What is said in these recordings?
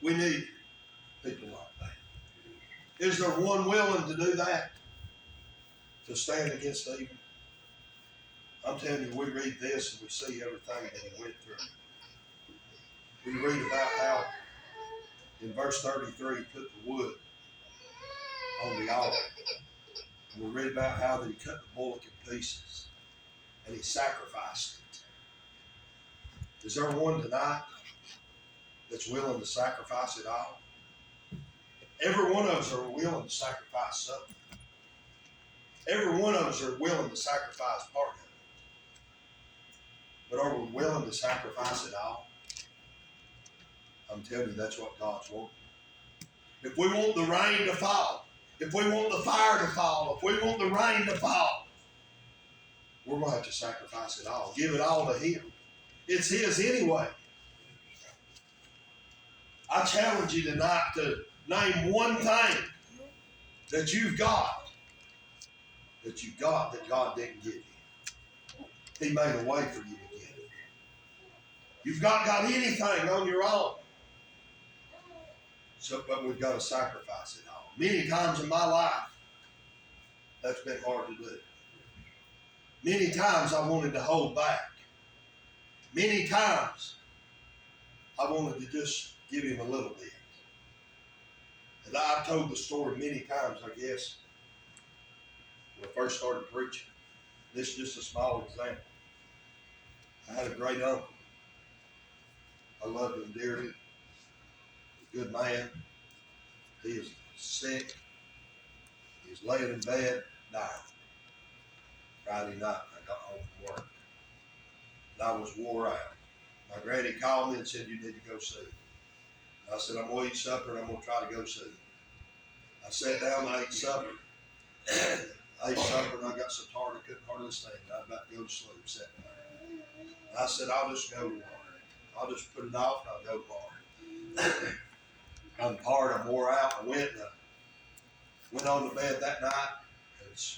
We need people like that. Is there one willing to do that? To stand against evil? I'm telling you, we read this and we see everything that he went through. We read about how in verse 33 he put the wood on the altar. And we read about how that he cut the bullock in pieces and he sacrificed it. Is there one tonight that's willing to sacrifice it all? Every one of us are willing to sacrifice something. Every one of us are willing to sacrifice part of it. But are we willing to sacrifice it all? I'm telling you, that's what God's wanting. If we want the rain to fall, if we want the fire to fall, if we want the rain to fall, we're going to have to sacrifice it all. Give it all to Him. It's His anyway. I challenge you tonight to name one thing that you've got that God didn't give you. He made a way for you to get it. You've not got anything on your own. But we've got to sacrifice it all. Many times in my life, that's been hard to do. Many times I wanted to hold back. Many times I wanted to just give Him a little bit. And I've told the story many times, I guess, when I first started preaching. This is just a small example. I had a great uncle. I loved him dearly. Good man. He is sick. He's laying in bed, dying. Friday night, I got home from work. And I was wore out. My granny called me and said, "You need to go see him." I said, "I'm going to eat supper and I'm going to try to go see him." I sat down and I ate supper. I ate supper and I got so tired I couldn't hardly stand. I was about to go to sleep, sitting there. And I said, "I'll just go tomorrow. I'll just put it off and I'll go tomorrow." I'm tired, I'm wore out. I went on to bed that night.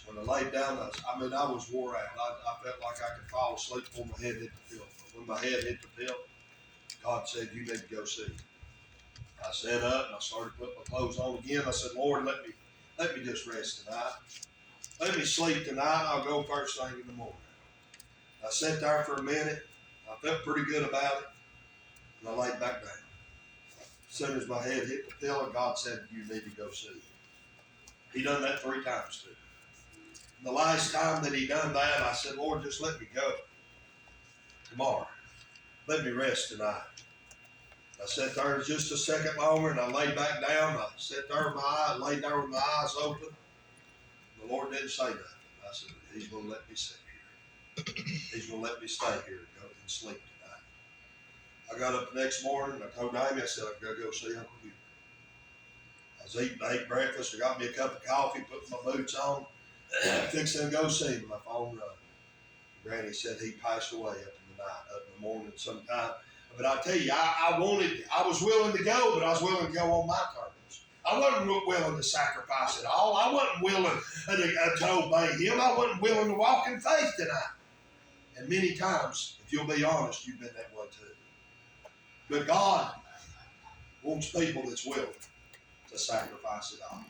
When I laid down, I was wore out. I felt like I could fall asleep before my head hit the pillow. But when my head hit the pillow, God said, "You need to go see him." I sat up and I started putting my clothes on again. I said, "Lord, let me just rest tonight. Let me sleep tonight. I'll go first thing in the morning." I sat there for a minute. I felt pretty good about it. And I laid back down. As soon as my head hit the pillow, God said, "You need to go see him." He done that 3 times too. And the last time that he done that, I said, "Lord, just let me go tomorrow. Let me rest tonight." I sat there just a second longer and I laid back down. I sat there laid there with my eyes open. The Lord didn't say nothing. I said, "He's going to let me sit here. He's going to let me stay here and go and sleep tonight." I got up the next morning and I told Amy, I said, "I'm going to go see Uncle Hugh." I ate breakfast. I got me a cup of coffee, put my boots on, fixing to go see him. My phone rang. Granny said he passed away up in the morning sometime. But I tell you, I was willing to go, but I was willing to go on my terms. I wasn't willing to sacrifice it all. I wasn't willing to obey him. I wasn't willing to walk in faith tonight. And many times, if you'll be honest, you've been that way too. But God wants people that's willing to sacrifice it all.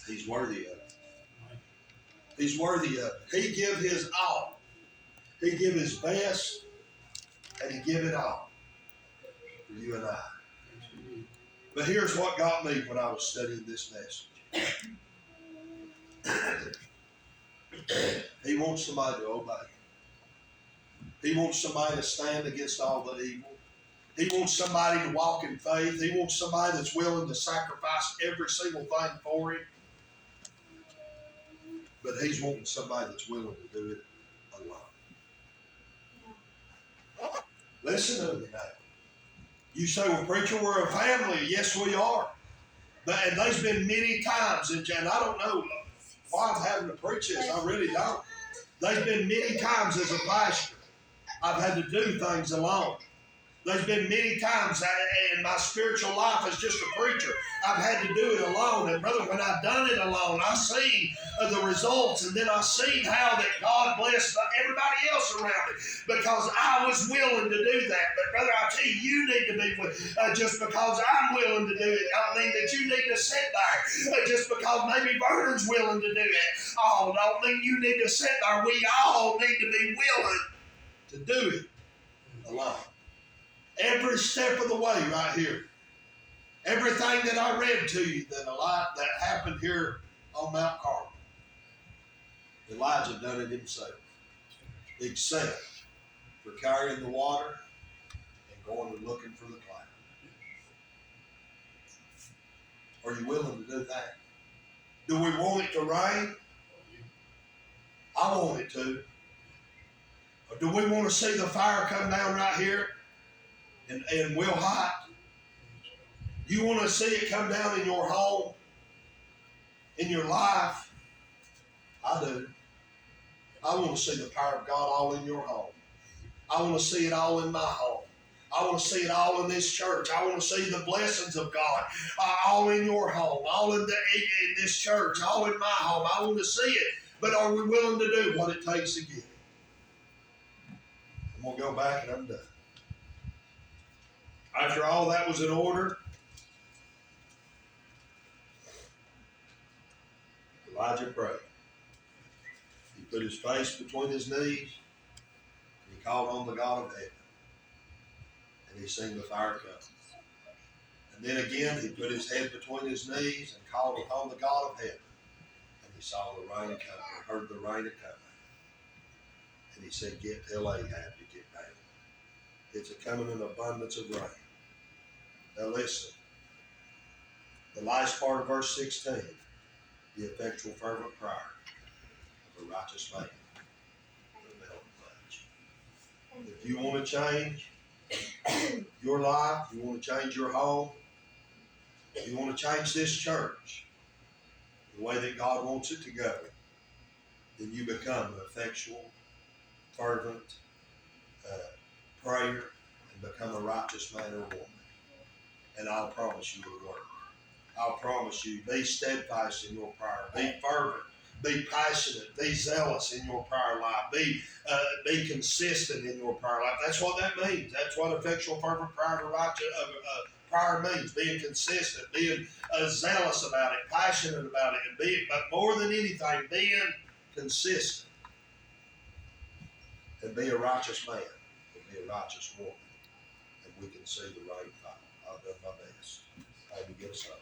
He's worthy of it. He's worthy of it. He give his all. He give his best, and he give it all for you and I. But here's what got me when I was studying this message. He wants somebody to obey. He wants somebody to stand against all the evil. He wants somebody to walk in faith. He wants somebody that's willing to sacrifice every single thing for him. But he's wanting somebody that's willing to do it alone. Listen to me now. You say, "Well, preacher, we're a family." Yes, we are. And there's been many times, and I don't know why I'm having to preach this. I really don't. There's been many times as a pastor I've had to do things alone. There's been many times in my spiritual life as just a preacher, I've had to do it alone. And brother, when I've done it alone, I've seen the results, and then I've seen how that God blessed everybody else else around me because I was willing to do that. But brother, I tell you, you need to be just because I'm willing to do it. I don't mean that you need to sit there just because maybe Vernon's willing to do it. Oh, don't mean you need to sit there. We all need to be willing to do it alone. Every step of the way right here. Everything that I read to you that happened here on Mount Carmel, Elijah done it himself, except for carrying the water and going and looking for the cloud. Are you willing to do that? Do we want it to rain? I want it to. Or do we want to see the fire come down right here and we'll hide? You want to see it come down in your home, in your life? I do. I want to see the power of God all in your home. I want to see it all in my home. I want to see it all in this church. I want to see the blessings of God all in your home, all in this church, all in my home. I want to see it. But are we willing to do what it takes to get it? I'm going to go back and I'm done. After all that was in order, Elijah prayed. He put his face between his knees and he called on the God of heaven. And he seen the fire come. And then again, he put his head between his knees and called upon the God of heaven. And he saw the rain coming, heard the rain coming. And he said, get till Ahab to get down. It's a coming in abundance of rain. Now listen, the last part of verse 16, the effectual fervent prayer of a righteous man will avail much. If you want to change your life, you want to change your home, you want to change this church the way that God wants it to go, then you become an effectual, fervent prayer and become a righteous man or woman. And I'll promise you it'll work. I'll promise you, be steadfast in your prayer, be fervent, be passionate, be zealous in your prayer life, be consistent in your prayer life. That's what that means. That's what effectual, fervent prayer prayer means. Being consistent, being zealous about it, passionate about it, but more than anything, being consistent. And be a righteous man, and be a righteous woman, and we can see the right fall. I've done my best. Maybe get us up.